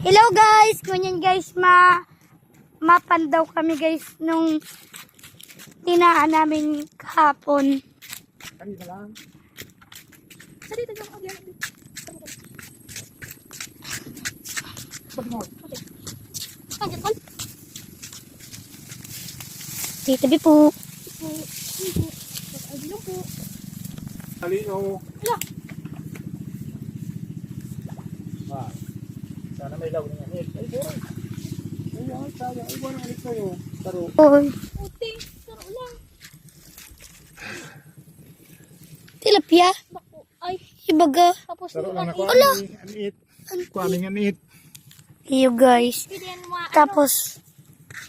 Hello guys, kunyan guys, mapandaw kami guys nung tinaan namin kahapon. Kanina lang. Dito lang ako yan. Tabi po. Halino. Wala. Ah. Sana may law niya. Ay, boro. Ay, sayang. Ay, boro alis kayo. Taro. Oy, Puti. Taro lang. tilapia. Bako. Ay. Ibaga. Tapos Taro lang ako. Ala. Anit. Kuaming anit. Iyo guys. Pilihan mo Tapos,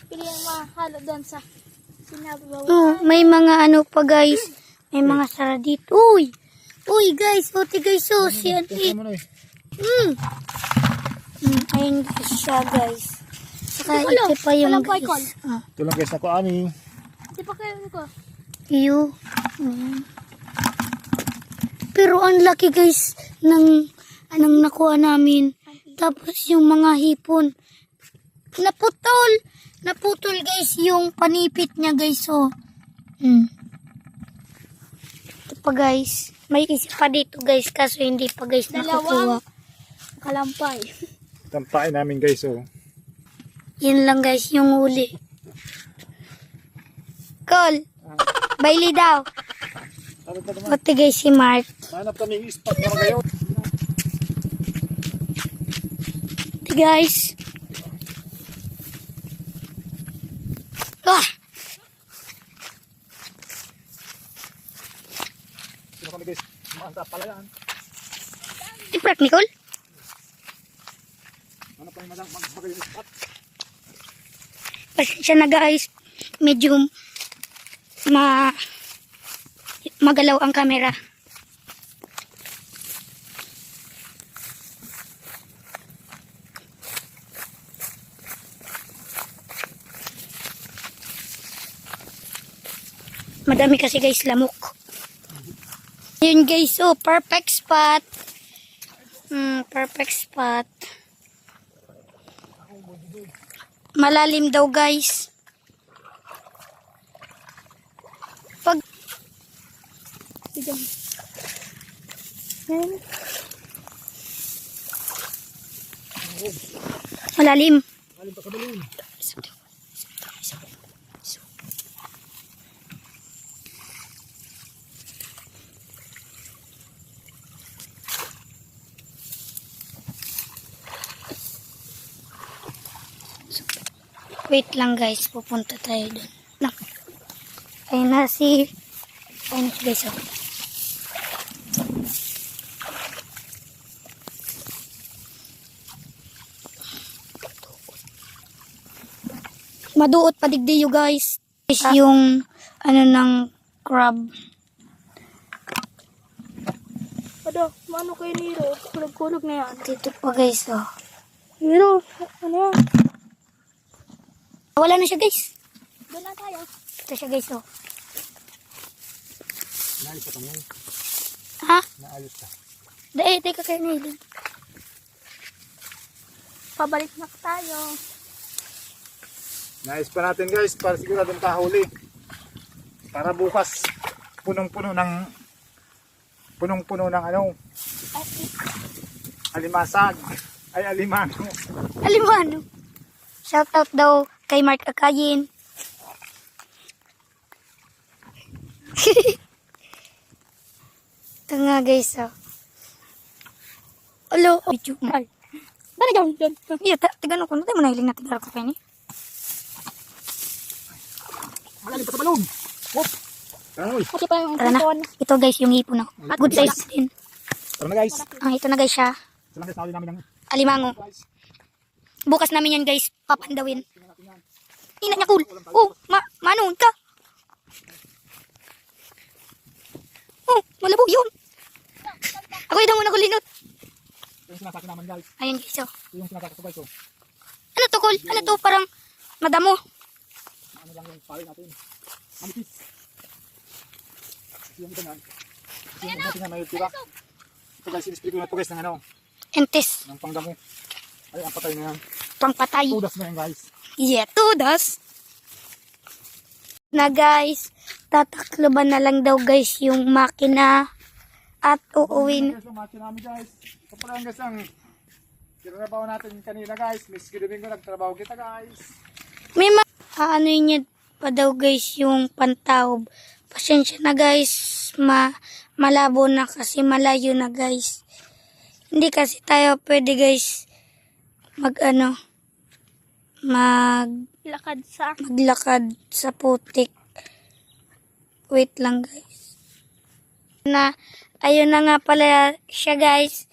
pilihan mo halo doon sa sinabaw. may mga ano pa guys. May mga sara dito. Uy! Uy guys, buti guys, oh, si Ito Anit. mo na eh. Ayun guys siya guys. Saka Ito, ito pa yung walang paikol. guys. Ah, Ito lang guys na kuaming. Di pa kayo ko. iyo. Pero ang laki guys ng anong nakuha namin. Tapos yung mga hipon. Naputol. Naputol guys yung panipit niya guys, oh. Ito pa guys. May isa pa dito guys kaso hindi pa guys nakukuha. Dalawang kalampay. Tampain namin guys oh. Yun lang guys yung huli. Call. Bailey daw. Taro pa naman. Buti guys si Mark. Manap kami yung spot naman kayo. Buti guys. Ah! Sino kami guys? Maanta pala yan. Tiprak Nicole. Manap kami magpagay yung spot. Pasensya na guys. Medyo magalaw ang camera. Madami kasi guys lamok. Yun guys, oh, perfect spot. Perfect spot. Malalim daw guys. Pag malalim. Alim pa sa balon. Wait lang guys, pupunta tayo dun. Lang. Ayun na si guys, oh. Maduot pa digdi you guys. Is yung ano ng crab. Ado, mano kay Niro? Kulog-kulog na yan. Dito pa guys, oh. Niro, ano yan? Wala na siya guys. Doon na tayo. Ito siya guys, oh. Naalis pa kami. Ha? Naalis ka. Dahil, teka kayo na ilin. Pabalik na tayo. Nais pa natin guys para siguradong kahuli. Para bukas punong-puno ng ano, alimasag. Ay alimano. Alimano. Shoutout daw kay Mark Akayin. Ito nga guys, oh. Hello. Video. Ay. Dali dyan, dyan. Iya, tigan ko. Natin mo nahiling na tigar ko kayo ni. Malalim pa sa balon. Hop. Tara Kasi pa yung Tara na. ipon. Ito guys, yung hipon ako. Good size din. na guys. Ito na guys siya. Ito lang guys, nahuli namin ng Alimango. guys. Bukas namin yan guys. Papandawin. Ina niya cool. Oh, manon ka. Oh, malabo yun. Ako yung muna kulinot. Ito yung sinasaki naman guys. Ayun guys, oh. Ito yung sinasaki ko guys. Oh. Ano to, Col? Ano to? Parang madamo. Ano lang yung pali natin. Manipis. Ito yung ito na. Ito yung natin na may tira. Ito guys, in-spray ko na ito guys ng ano. Entes. Ng pangdamo. Ay, ang patay na yan. Pangpatay. Tudas na yan guys. Yeah, tudas. Na guys, tatakloban na lang daw guys yung makina at uuwin. Guys, ang makina namin guys. Ito pala yan guys ang tinrabaho natin kanina guys. Miss Domingo, nagtrabaho kita guys. May ano niya pa daw guys yung pantaob. Pasensya na guys, malabo na kasi malayo na guys. Hindi kasi tayo pwede guys maglakad sa putik. Wait lang guys. Ayun na nga pala siya guys.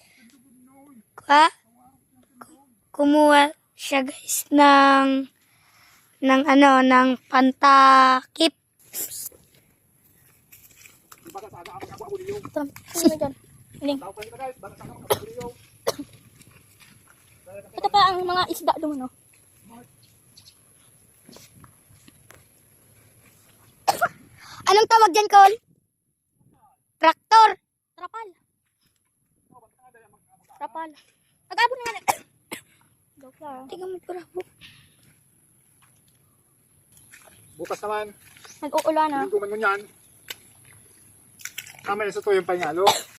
Kumuha siya guys ng pantakip. Baka sana ako nakabuliyo. Sino dyan? Ling. Tawag pa kita guys. Baka sana ako nakabuliyo. Ito pa ang mga isda doon, no? Anong tawag dyan, Col? Traktor. Trapal. Trapal. Nag-abon nga na. Joke lang. Tingnan mo pura. Bukas naman. Nag-uulan na. Linggo man nun yan. Kamaya sa to yung pangalo.